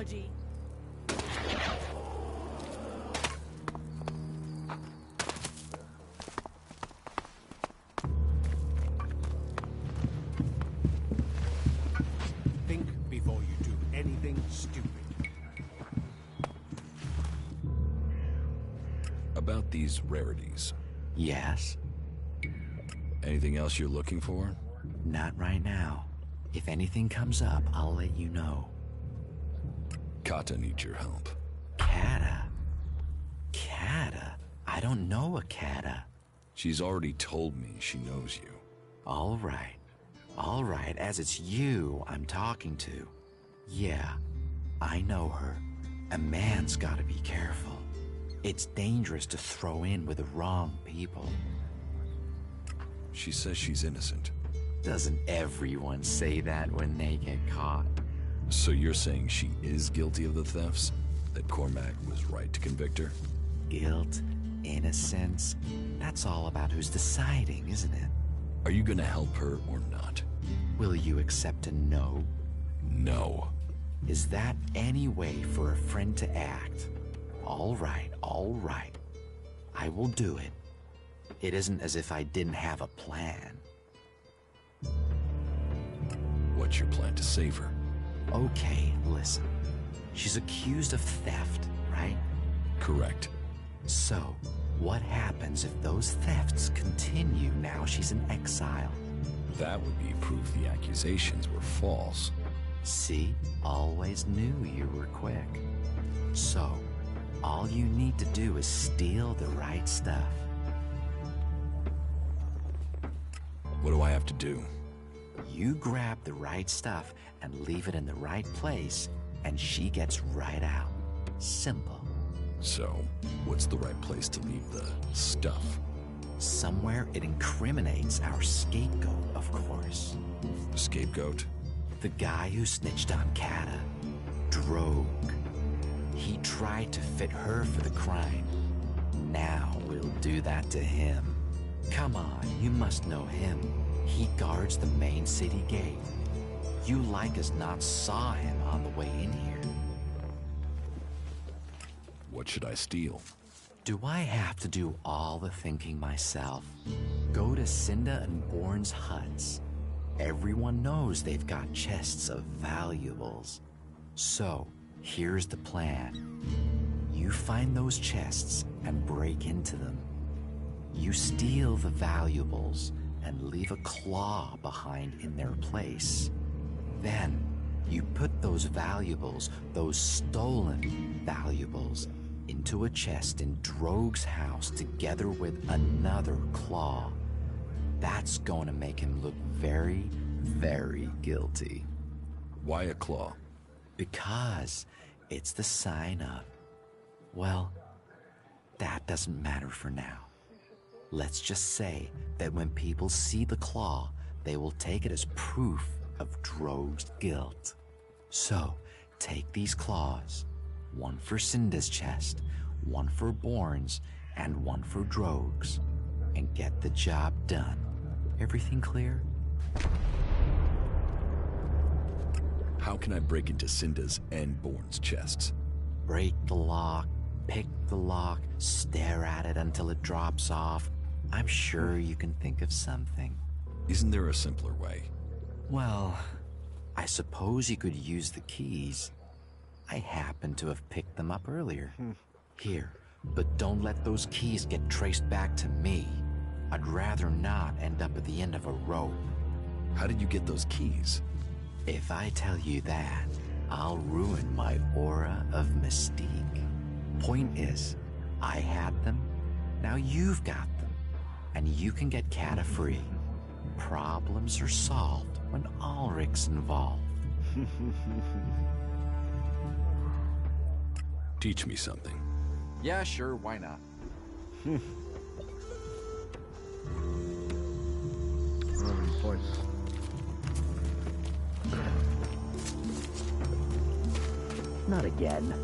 technology. Think before you do anything stupid. About these rarities. Yes? Anything else you're looking for? Not right now. If anything comes up, I'll let you know. Kata needs your help. Kata? Kata? I don't know a Kata. She's already told me she knows you. All right. All right, as it's you I'm talking to. Yeah, I know her. A man's gotta be careful. It's dangerous to throw in with the wrong people. She says she's innocent. Doesn't everyone say that when they get caught? So you're saying she is guilty of the thefts? That Cormac was right to convict her? Guilt, innocence, that's all about who's deciding, isn't it? Are you gonna help her or not? Will you accept a no? No. Is that any way for a friend to act? All right, all right. I will do it. It isn't as if I didn't have a plan. What's your plan to save her? Okay, listen. She's accused of theft, right? Correct. So, what happens if those thefts continue now she's in exile? That would be proof the accusations were false. See? Always knew you were quick. So, all you need to do is steal the right stuff. What do I have to do? You grab the right stuff and leave it in the right place, and she gets right out. Simple. So, what's the right place to leave the stuff? Somewhere it incriminates our scapegoat, of course. Scapegoat? The guy who snitched on Kata. Drogue. He tried to fit her for the crime. Now we'll do that to him. Come on, you must know him. He guards the main city gate. You like as not saw him on the way in here. What should I steal? Do I have to do all the thinking myself? Go to Cinda and Bourne's huts. Everyone knows they've got chests of valuables. So, here's the plan. You find those chests and break into them. You steal the valuables and leave a claw behind in their place. Then, you put those valuables, those stolen valuables, into a chest in Drogue's house together with another claw. That's going to make him look very, very guilty. Why a claw? Because it's the sign of... Well, that doesn't matter for now. Let's just say that when people see the claw, they will take it as proof of Drogue's guilt. So, take these claws, one for Cinda's chest, one for Bourne's, and one for Drogue's, and get the job done. Everything clear? How can I break into Cinda's and Bourne's chests? Break the lock, pick the lock, stare at it until it drops off. I'm sure you can think of something. Isn't there a simpler way? Well, I suppose you could use the keys. I happen to have picked them up earlier. Here, but don't let those keys get traced back to me. I'd rather not end up at the end of a rope. How did you get those keys? If I tell you that, I'll ruin my aura of mystique. Point is, I had them, now you've got them, and you can get Kata free. Problems are solved when Ulrich's involved. Teach me something. Yeah, sure, why not? Points. Not again.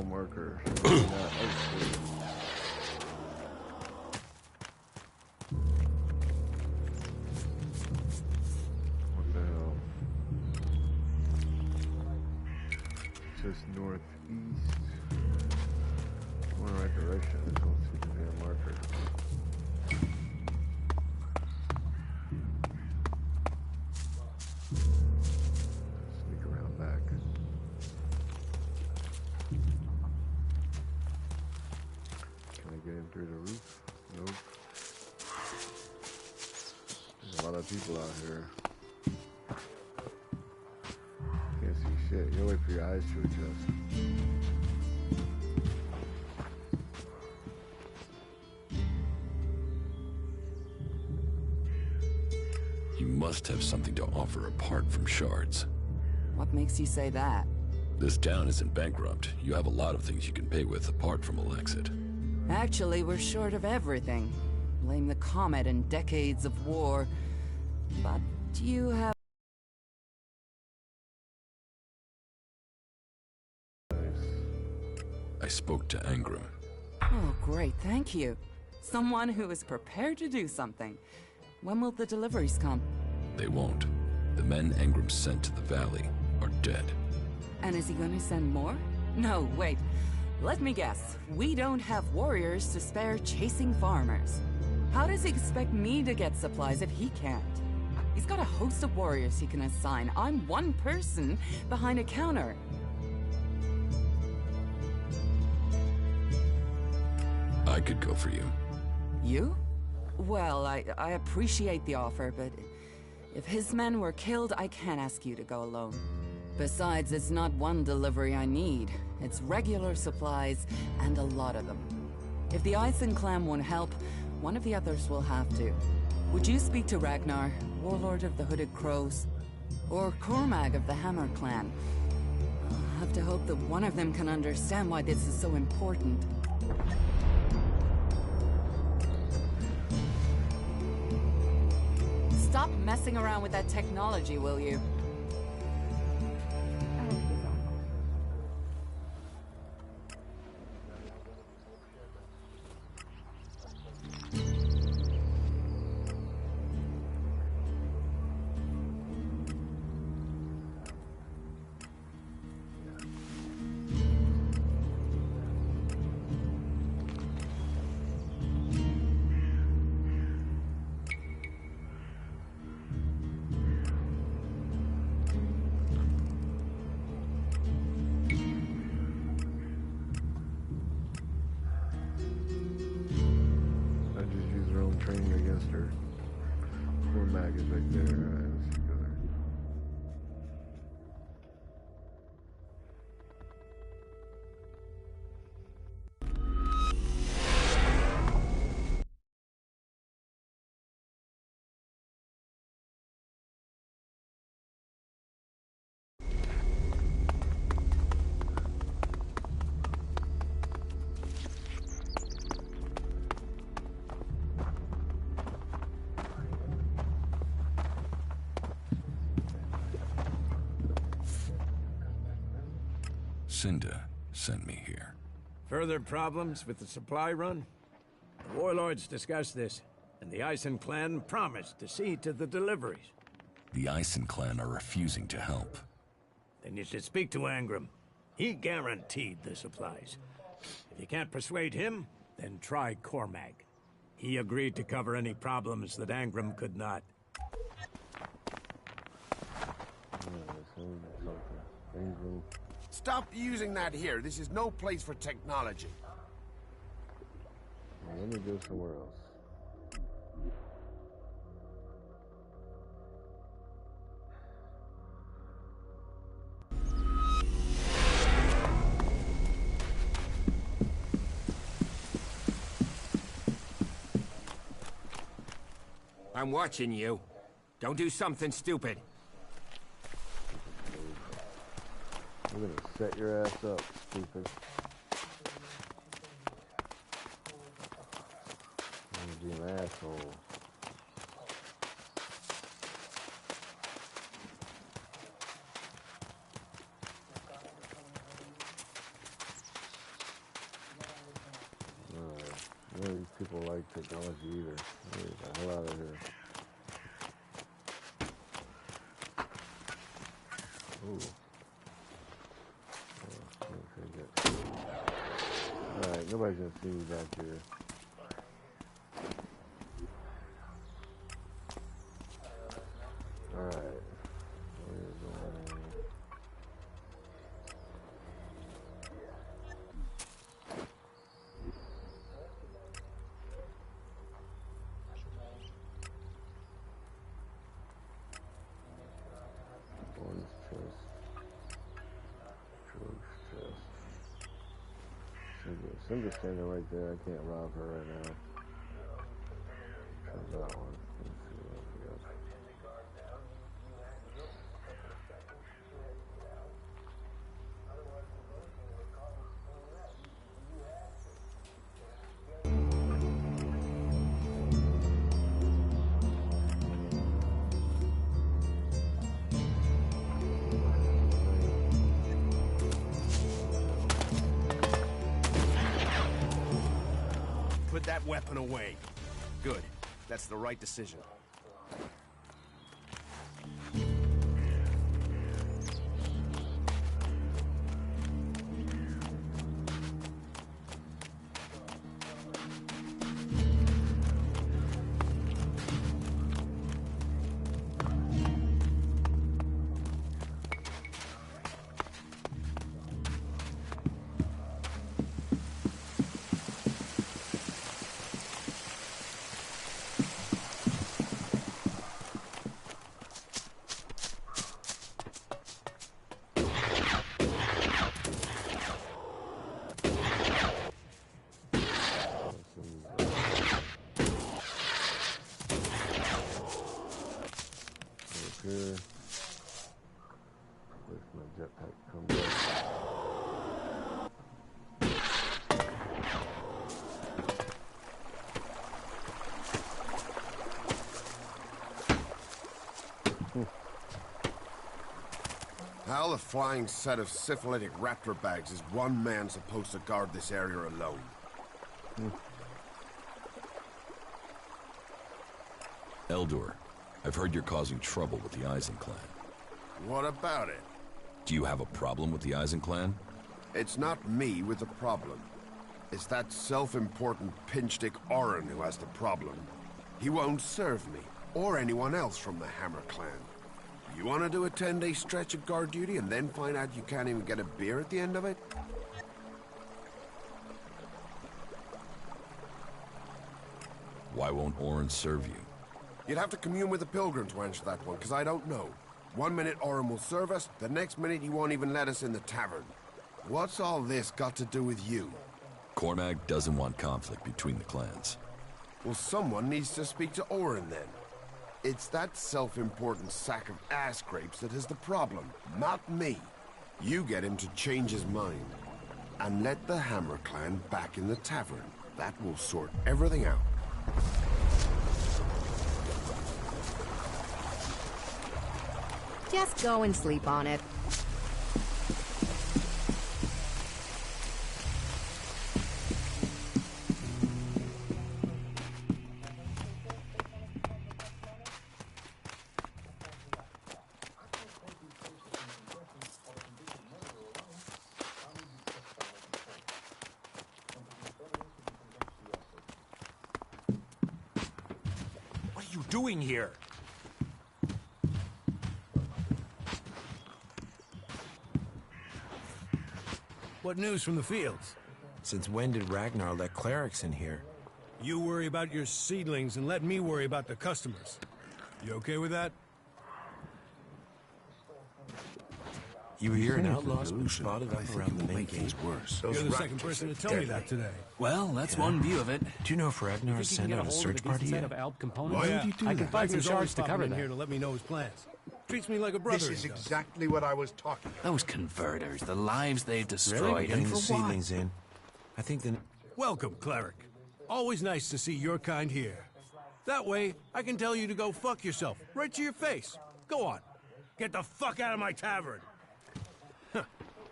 marker. Oh, shit. What the hell? Just northeast. Going the right direction. I just don't see the damn marker. Sneak around back. Can I get in through the roof? Nope. There's a lot of people out here. Can't see shit. You wait for your eyes to adjust. You must have something to offer apart from shards. What makes you say that? This town isn't bankrupt. You have a lot of things you can pay with apart from Elexit. Actually, we're short of everything. Blame the comet and decades of war. But you have... I spoke to Angram. Oh, great, thank you. Someone who is prepared to do something. When will the deliveries come? They won't. The men Angram sent to the valley are dead. And is he going to send more? No, wait. Let me guess. We don't have warriors to spare chasing farmers. How does he expect me to get supplies if he can't? He's got a host of warriors he can assign. I'm one person behind a counter. I could go for you. You? Well, I appreciate the offer, but if his men were killed, I can't ask you to go alone. Besides, it's not one delivery I need. It's regular supplies, and a lot of them. If the Ison clan won't help, one of the others will have to. Would you speak to Ragnar, warlord of the Hooded Crows? Or Cormag of the Hammer clan? I'll have to hope that one of them can understand why this is so important. Stop messing around with that technology, will you? Training against her. Cormag is right there. Alright, let's go there. Cinda sent me here. Further problems with the supply run? The warlords discussed this, and the Ison clan promised to see to the deliveries. The Ison clan are refusing to help. Then you should speak to Angram. He guaranteed the supplies. If you can't persuade him, then try Cormag. He agreed to cover any problems that Angram could not. Stop using that here. This is no place for technology. Well, let me go somewhere else. I'm watching you. Don't do something stupid. I'm gonna set your ass up, stupid. I'm gonna be an asshole. None of these people like technology either. Get the hell out of here. Ooh. Alright, nobody's gonna see me back here. Alright. We're going. One's chest. Trove's chest. Cinder's standing right there. I can't rob her right now. Try that one. Let's see what else we got. Put that weapon away. Good. That's the right decision. Here. Where's my jetpack come back? How the flying set of syphilitic raptor bags is one man supposed to guard this area alone? Eldor, I've heard you're causing trouble with the Eisen clan. What about it? Do you have a problem with the Eisen clan? It's not me with the problem. It's that self-important pinchstick Orin who has the problem. He won't serve me, or anyone else from the Hammer clan. You want to do a 10-day stretch of guard duty and then find out you can't even get a beer at the end of it? Why won't Orin serve you? You'd have to commune with the Pilgrim to answer that one, because I don't know. One minute Orin will serve us, the next minute he won't even let us in the tavern. What's all this got to do with you? Cormac doesn't want conflict between the clans. Well, someone needs to speak to Orin then. It's that self-important sack of ass grapes that is the problem, not me. You get him to change his mind. And let the Hammer clan back in the tavern. That will sort everything out. Just go and sleep on it. What are you doing here? What news from the fields? Since when did Ragnar let clerics in here? You worry about your seedlings and let me worry about the customers. You okay with that? You hear an outlaw's been spotted up around the main gate. Worse. You're the second person to tell me that today. Well, that's one view of it. Do you know if Ragnar sent out a search party yet? Why would you do that? I can find some shards to cover in that. here to let me know his plans. Treats me like a brother. This is exactly what I was talking about. Those converters, the lives they've destroyed, Really? and Bring for the what? seedlings in. I think the... Welcome, cleric. Always nice to see your kind here. That way, I can tell you to go fuck yourself, right to your face. Go on. Get the fuck out of my tavern.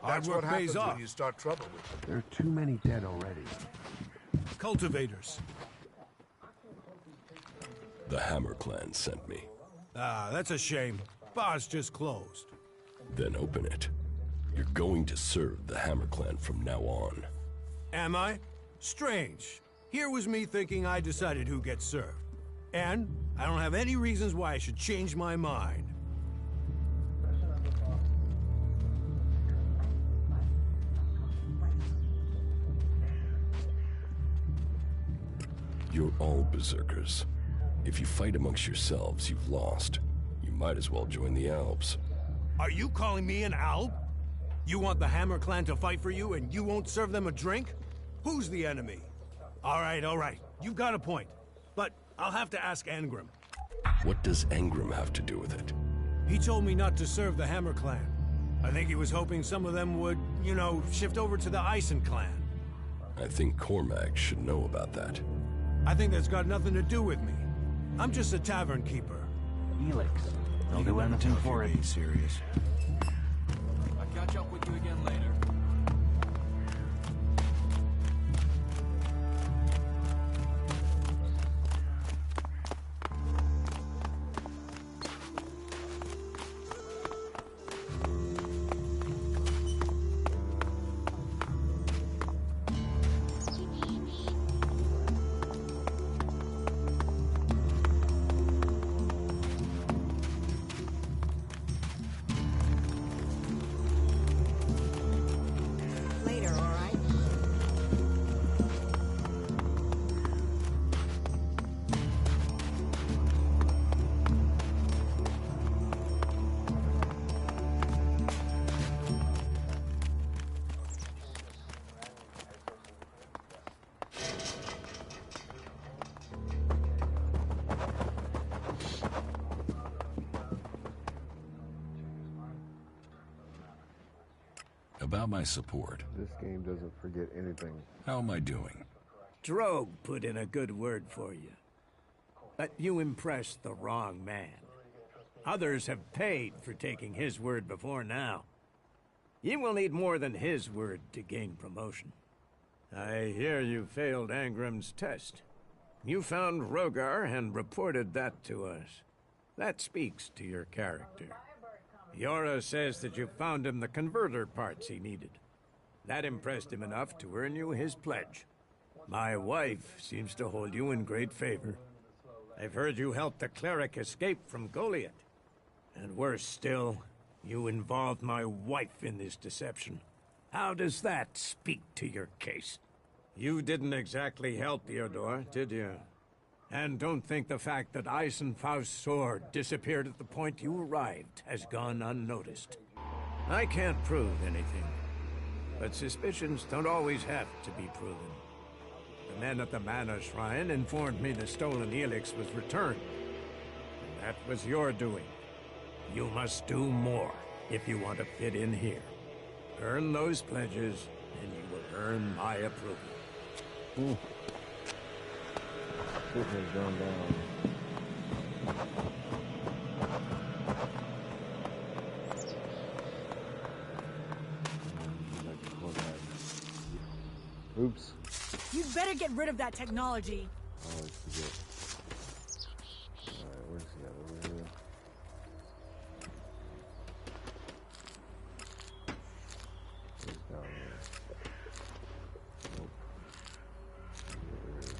That's work what happens pays off. when you start trouble with them. There are too many dead already. cultivators. The Hammer Clan sent me. Ah, that's a shame. Bar's just closed. Then open it. You're going to serve the Hammer Clan from now on. Am I? Strange. Here was me thinking I decided who gets served. And I don't have any reasons why I should change my mind. You're all berserkers. If you fight amongst yourselves, you've lost. You might as well join the Alps. Are you calling me an Alp? You want the Hammer Clan to fight for you and you won't serve them a drink? Who's the enemy? All right. You've got a point. But I'll have to ask Angram. What does Angram have to do with it? He told me not to serve the Hammer Clan. I think he was hoping some of them would, shift over to the Ison Clan. I think Cormac should know about that. I think that's got nothing to do with me. I'm just a tavern keeper. ELEX. They'll do anything for it. Be serious. I'll catch up with you again later. About my support. This game doesn't forget anything. How am I doing? Drogue put in a good word for you. But you impressed the wrong man. Others have paid for taking his word before now. You will need more than his word to gain promotion. I hear you failed Angram's test. You found Rogar and reported that to us. That speaks to your character. Yora says that you found him the converter parts he needed. That impressed him enough to earn you his pledge. My wife seems to hold you in great favor. I've heard you helped the cleric escape from Goliath. And worse still, you involved my wife in this deception. How does that speak to your case? You didn't exactly help Theodore, did you? And don't think the fact that Eisenfaust's sword disappeared at the point you arrived has gone unnoticed. I can't prove anything, but suspicions don't always have to be proven. The men at the Mana Shrine informed me the stolen ELEX was returned. And that was your doing. You must do more if you want to fit in here. Earn those pledges, and you will earn my approval. Shit has gone down. Oops. You'd better get rid of that technology. I always forget. Alright, where's he at? Over here. Where's down there? Nope. Over here.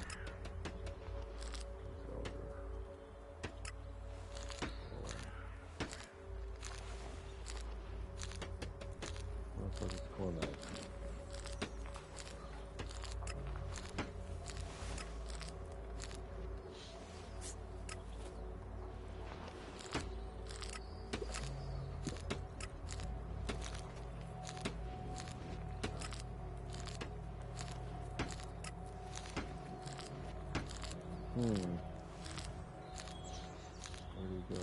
It's over. Motherfucker's corner. Where'd he go?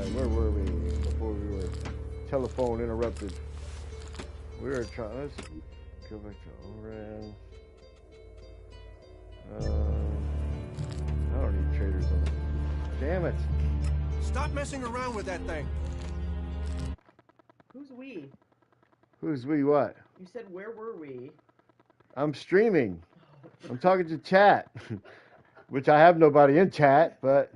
Alright, where were we before we were telephone interrupted? We were trying. Let's go back to Oran. I don't need traders on it. Damn it! Stop messing around with that thing. Who's we? Who's we? What? You said where were we? I'm streaming. I'm talking to chat, which I have nobody in chat, but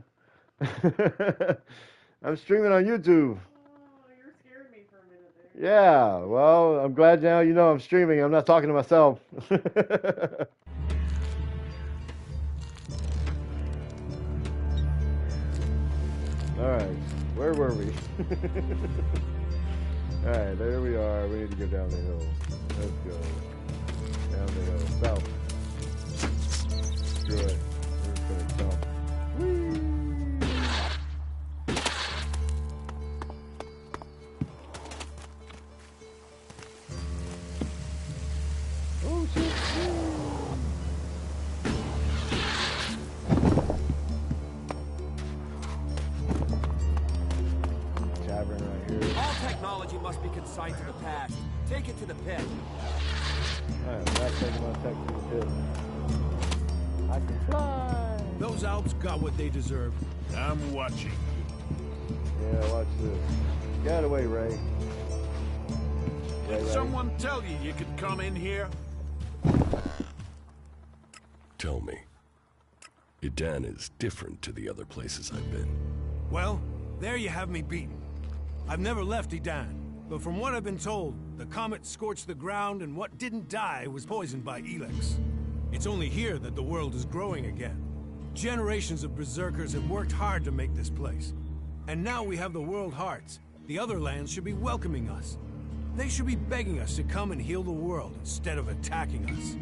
I'm streaming on YouTube. Oh, you're scaring me for a minute there. Yeah, well, I'm glad now you know I'm streaming. I'm not talking to myself. Alright, where were we? Alright, there we are. We need to go down the hill. Let's go. Down the hill. South. Screw it. We're just gonna jump. Whee! Oh shit! Tavern right here. All technology must be consigned to the past. Take it to the pit. Alright, I'm not taking my tech to the pit. I can fly! Those Alps got what they deserve. I'm watching. Yeah, watch this. Get out of the way, Ray. Did someone tell you you could come in here? Tell me. Idan is different to the other places I've been. Well, there you have me beaten. I've never left Edan, but from what I've been told, the comet scorched the ground and what didn't die was poisoned by ELEX. It's only here that the world is growing again. Generations of berserkers have worked hard to make this place. And now we have the World Hearts. The other lands should be welcoming us. They should be begging us to come and heal the world instead of attacking us.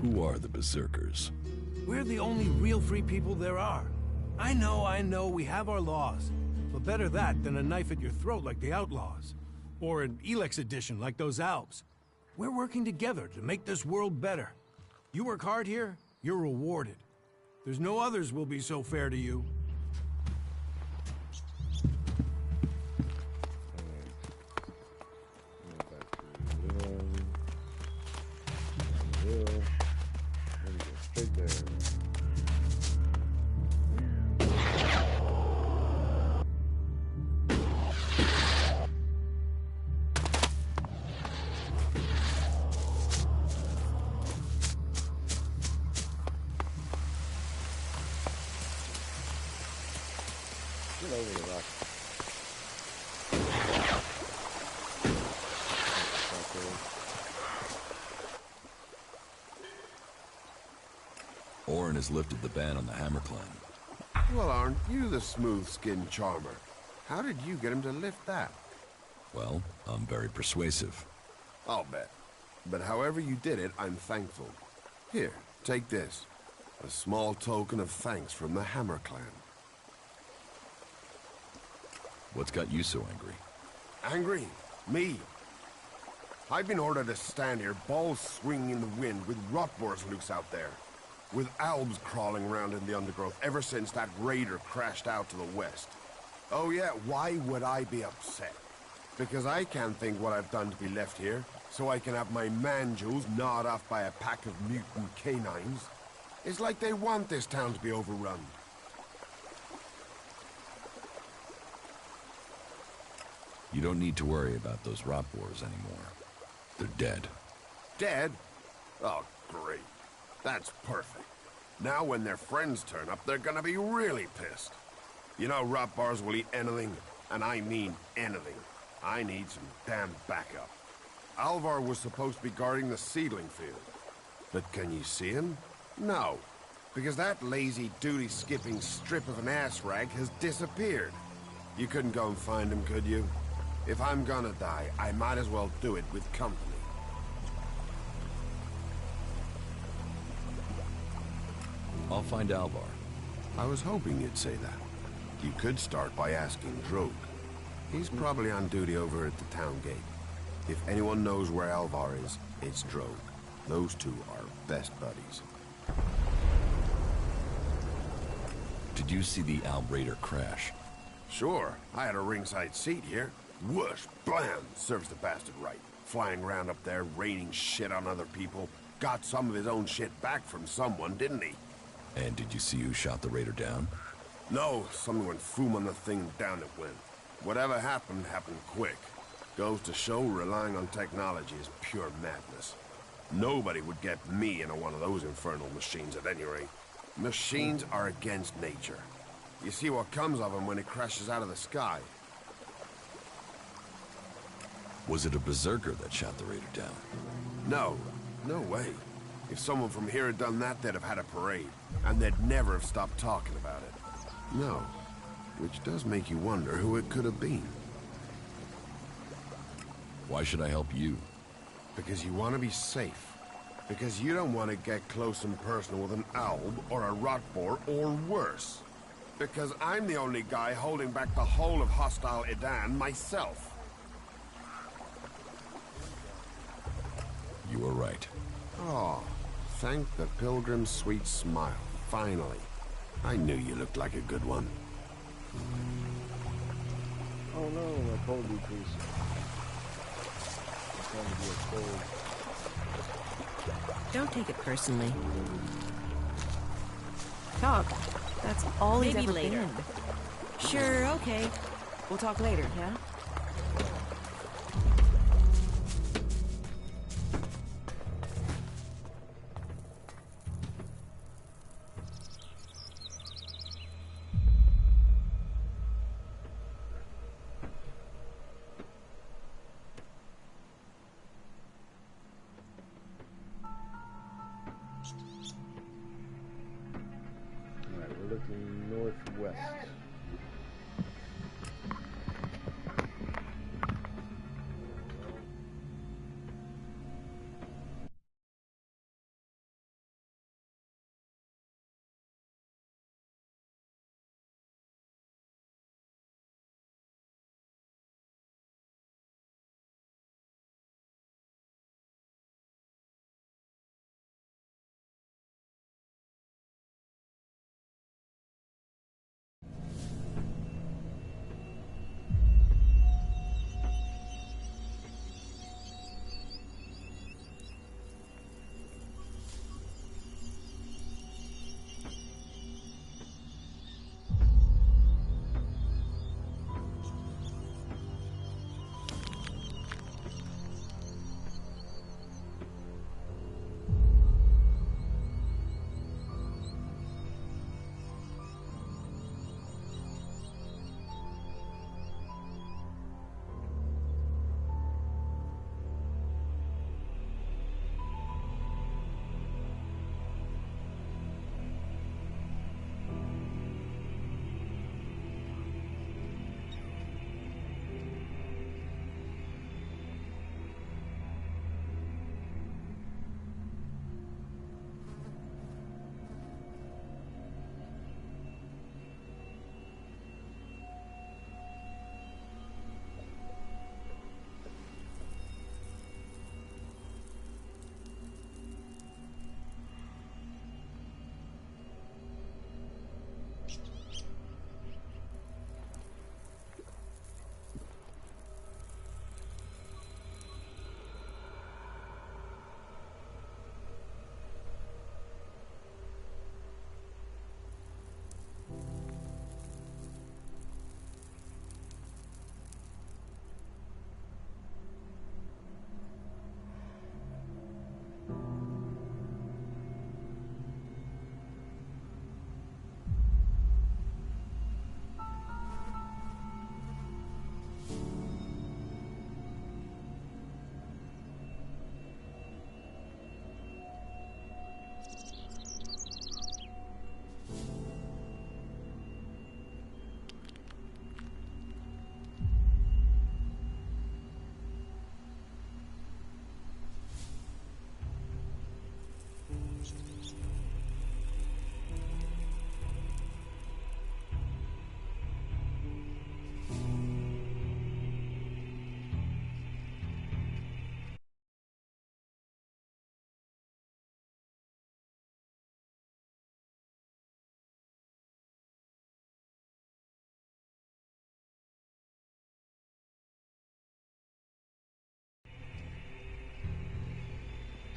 Who are the berserkers? We're the only real free people there are. I know, we have our laws. But better that than a knife at your throat like the outlaws. Or an ELEX edition like those Alps. We're working together to make this world better. You work hard here, you're rewarded. There's no others will be so fair to you. Straight there. Get over the rock. Orin has lifted the ban on the Hammer Clan. Well, aren't you the smooth-skinned charmer? How did you get him to lift that? Well, I'm very persuasive. I'll bet. But however you did it, I'm thankful. Here, take this. A small token of thanks from the Hammer Clan. What's got you so angry? Angry? Me? I've been ordered to stand here, balls swinging in the wind, with rotboars loose out there. With albs crawling around in the undergrowth ever since that raider crashed out to the west. Oh yeah, why would I be upset? Because I can't think what I've done to be left here, so I can have my man-jewels gnawed off by a pack of mutant canines. It's like they want this town to be overrun. You don't need to worry about those rotboars anymore. They're dead. Dead? Oh, great. That's perfect. Now when their friends turn up, they're gonna be really pissed. You know rotbars will eat anything, and I mean anything. I need some damn backup. Alvar was supposed to be guarding the seedling field. But can you see him? No. Because that lazy duty-skipping strip of an ass rag has disappeared. You couldn't go and find him, could you? If I'm gonna die, I might as well do it with company. I'll find Alvar. I was hoping you'd say that. You could start by asking Drogue. He's probably on duty over at the town gate. If anyone knows where Alvar is, it's Drogue. Those two are best buddies. Did you see the Alb Raider crash? Sure, I had a ringside seat here. Whoosh, blam, serves the bastard right. Flying around up there, raining shit on other people. Got some of his own shit back from someone, didn't he? And did you see who shot the Raider down? No, someone went foom on the thing, down it went. Whatever happened, happened quick. Goes to show relying on technology is pure madness. Nobody would get me into one of those infernal machines at any rate. Machines are against nature. You see what comes of them when it crashes out of the sky. Was it a berserker that shot the Raider down? No, no way. If someone from here had done that, they'd have had a parade. And they'd never have stopped talking about it. No. Which does make you wonder who it could have been. Why should I help you? Because you want to be safe. Because you don't want to get close and personal with an Alb or a Rotbor or worse. Because I'm the only guy holding back the whole of hostile Edan myself. You were right. Oh, thank the pilgrim's sweet smile. Finally. I knew you looked like a good one. Oh no, my cold decrease. It's going to be a cold. Don't take it personally. Talk. That's all he's Maybe ever later. been. Sure, okay. We'll talk later, yeah? Alright, we're looking northwest.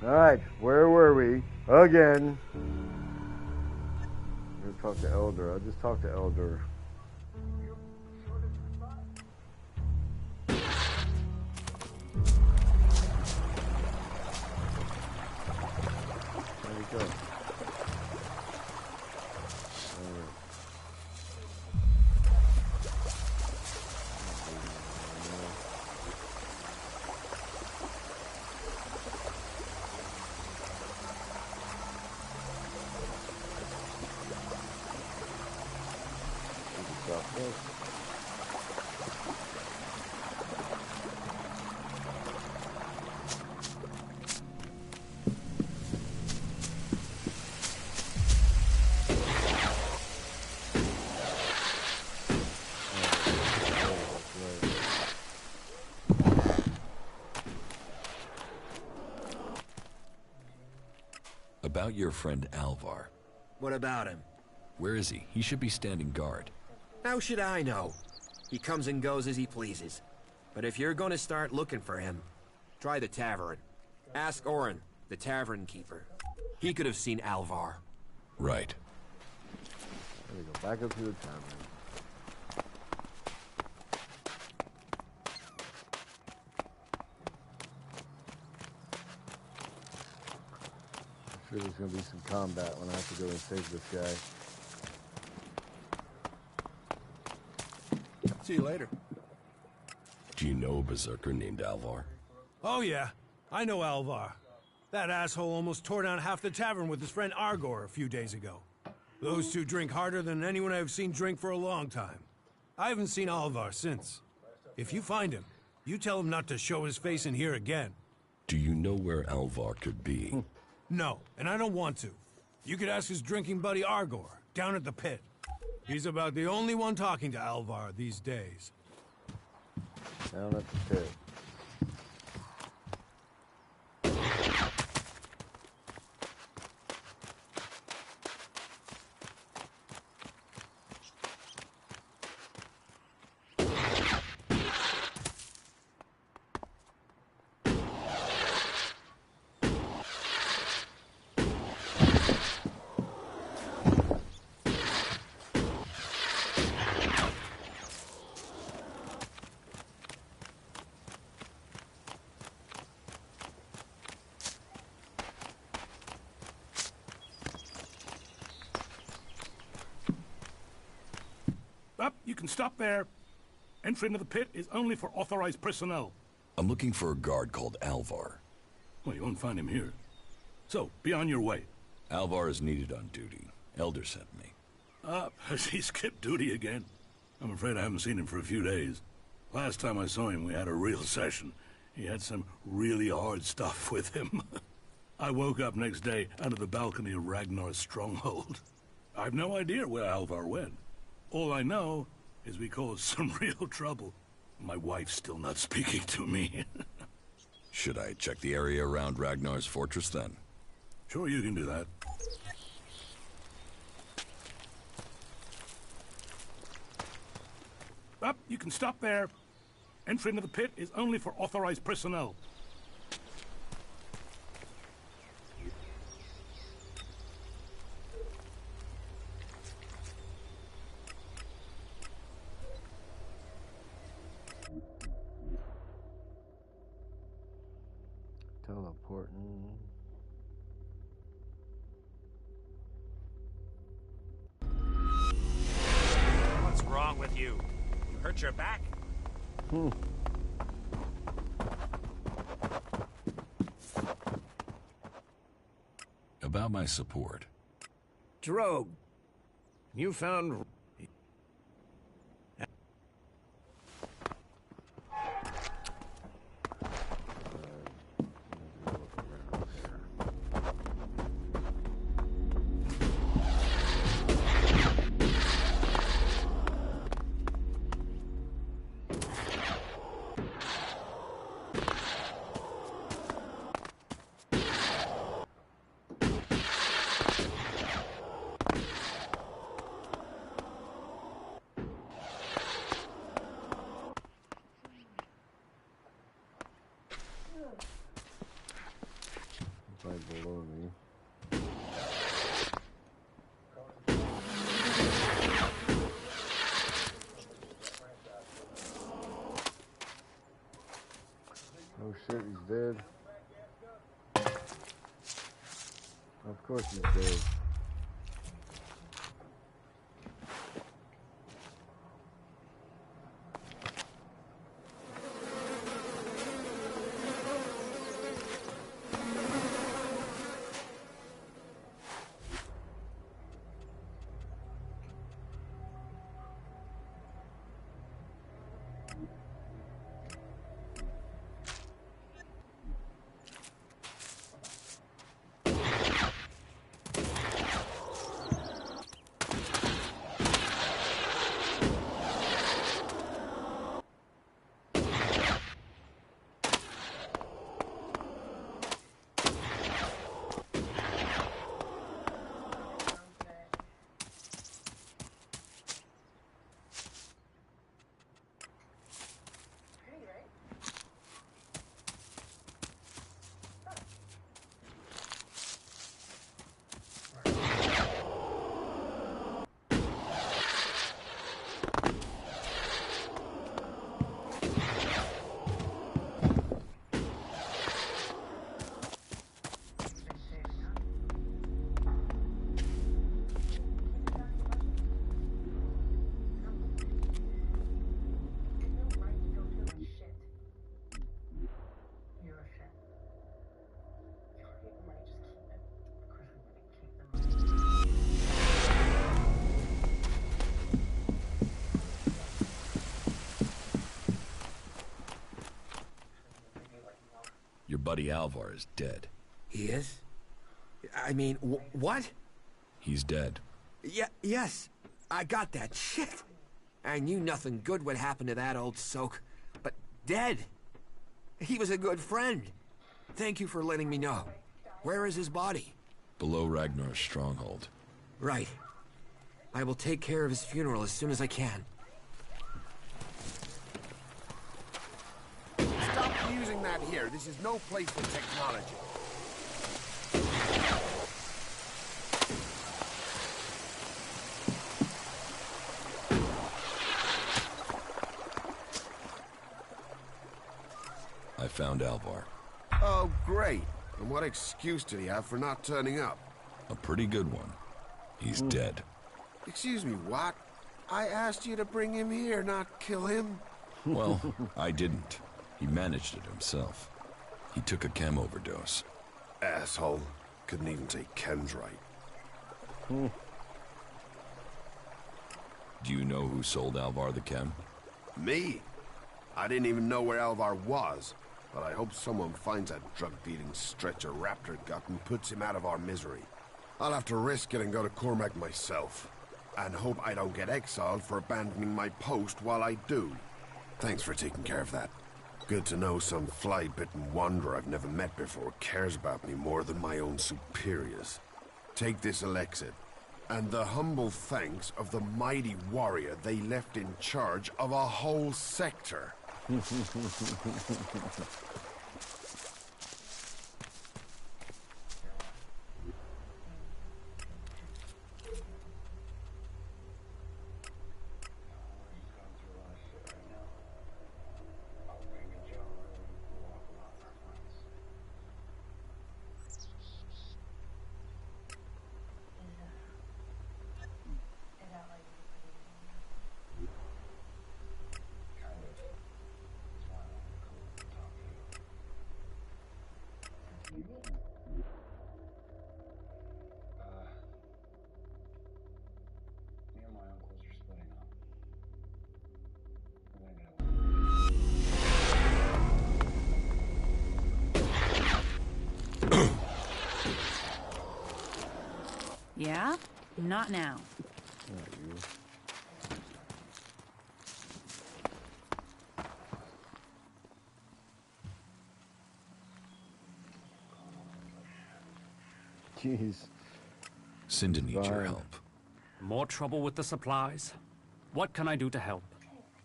Alright, where were we? Again. I'm gonna talk to Elder. I just talked to Elder. There we go. About your friend Alvar. What about him? Where is he? He should be standing guard. How should I know? He comes and goes as he pleases. But if you're gonna start looking for him, try the tavern. Ask Orin, the tavern keeper. He could have seen Alvar. Right. There we go. Back up to the tavern. I'm sure there's going to be some combat when I have to go and save this guy. See you later. Do you know a berserker named Alvar? Oh yeah, I know Alvar. That asshole almost tore down half the tavern with his friend Argor a few days ago. Those two drink harder than anyone I've seen drink for a long time. I haven't seen Alvar since. If you find him, you tell him not to show his face in here again. Do you know where Alvar could be? No, and I don't want to. You could ask his drinking buddy Argor, down at the pit. He's about the only one talking to Alvar these days. Down at the pit. Up, you can stop there. Entry into the pit is only for authorized personnel. I'm looking for a guard called Alvar. Well, you won't find him here. So, be on your way. Alvar is needed on duty. Elder sent me. Has he skipped duty again? I'm afraid I haven't seen him for a few days. Last time I saw him, we had a real session. He had some really hard stuff with him. I woke up next day under the balcony of Ragnar's stronghold. I've no idea where Alvar went. All I know is we caused some real trouble. My wife's still not speaking to me. Should I check the area around Ragnar's fortress then? Sure, you can do that. Up, you can stop there. Entry into the pit is only for authorized personnel. Teleporting. What's wrong with you? You hurt your back? About my support. Drogue, you found... course he's dead. Your buddy Alvar is dead. He is? I mean, what? He's dead. Yes. I got that. Shit. I knew nothing good would happen to that old soak. But dead? He was a good friend. Thank you for letting me know. Where is his body? Below Ragnar's stronghold. Right. I will take care of his funeral as soon as I can. Stop using that here. This is no place for technology. I found Alvar. Oh, great. And what excuse did he have for not turning up? A pretty good one. He's dead. Excuse me, what? I asked you to bring him here, not kill him. Well, I didn't. He managed it himself. He took a chem overdose. Asshole. Couldn't even take chems right. Do you know who sold Alvar the chem? Me? I didn't even know where Alvar was. But I hope someone finds that drug-dealing stretcher Raptor got and puts him out of our misery. I'll have to risk it and go to Cormac myself. And hope I don't get exiled for abandoning my post while I do. Thanks for taking care of that. Good to know some fly-bitten wanderer I've never met before cares about me more than my own superiors. Take this Alexid, and the humble thanks of the mighty warrior they left in charge of a whole sector. Yeah? Not now. Jeez. Cinda needs your help. More trouble with the supplies? What can I do to help?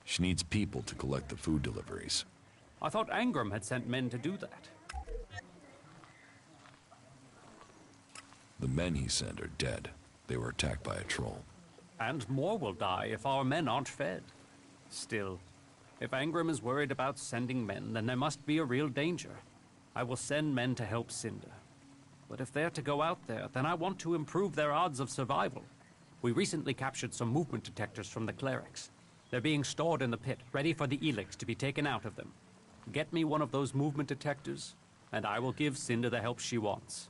She needs people to collect the food deliveries. I thought Angram had sent men to do that. The men he sent are dead. They were attacked by a troll. And more will die if our men aren't fed. Still, if Angram is worried about sending men, then there must be a real danger. I will send men to help Cinda. But if they're to go out there, then I want to improve their odds of survival. We recently captured some movement detectors from the clerics. They're being stored in the pit, ready for the ELEX to be taken out of them. Get me one of those movement detectors, and I will give Cinda the help she wants.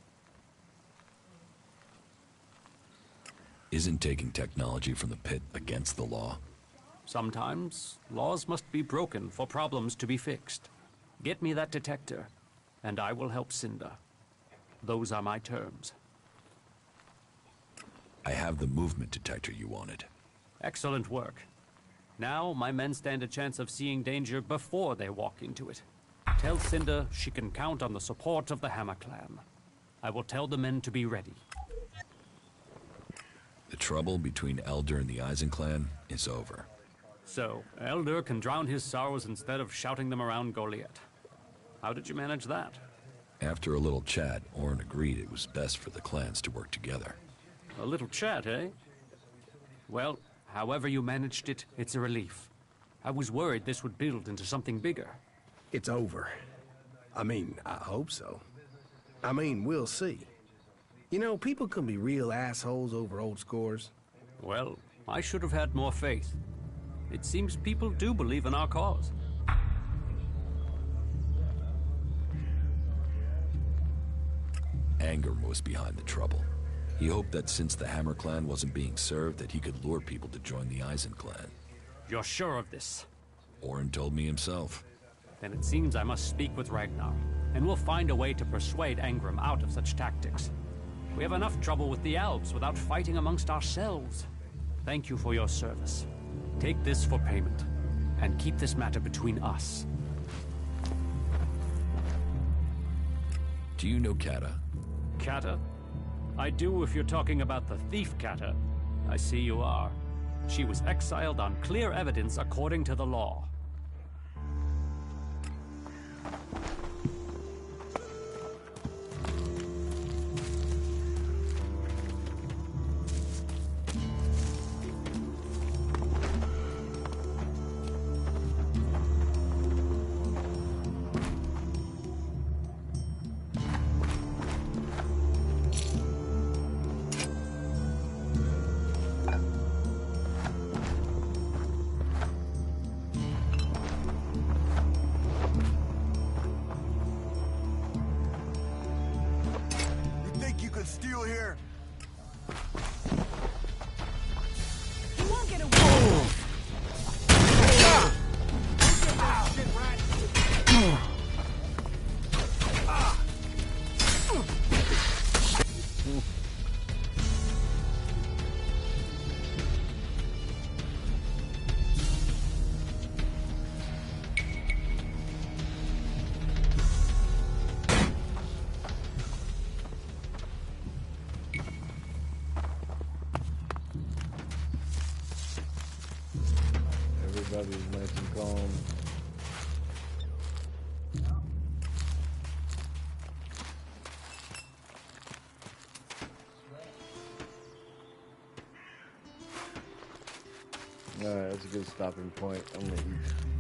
Isn't taking technology from the pit against the law? Sometimes, laws must be broken for problems to be fixed. Get me that detector, and I will help Cinda. Those are my terms. I have the movement detector you wanted. Excellent work. Now, my men stand a chance of seeing danger before they walk into it. Tell Cinda she can count on the support of the Hammer Clan. I will tell the men to be ready. The trouble between Elder and the Eisen clan is over. So, Elder can drown his sorrows instead of shouting them around Goliath. How did you manage that? After a little chat, Orin agreed it was best for the clans to work together. A little chat, eh? Well, however you managed it, it's a relief. I was worried this would build into something bigger. It's over. I mean, I hope so. I mean, we'll see. You know, people can be real assholes over old scores. Well, I should have had more faith. It seems people do believe in our cause. Angram was behind the trouble. He hoped that since the Hammer clan wasn't being served, that he could lure people to join the Eisen clan. You're sure of this? Orin told me himself. Then it seems I must speak with Ragnar, and we'll find a way to persuade Angram out of such tactics. We have enough trouble with the elves without fighting amongst ourselves. Thank you for your service. Take this for payment, and keep this matter between us. Do you know Kata? Kata? I do if you're talking about the thief Kata. I see you are. She was exiled on clear evidence according to the law. Steal here. You won't get away. Everybody's nice and calm. Alright, that's a good stopping point. I'm gonna eat.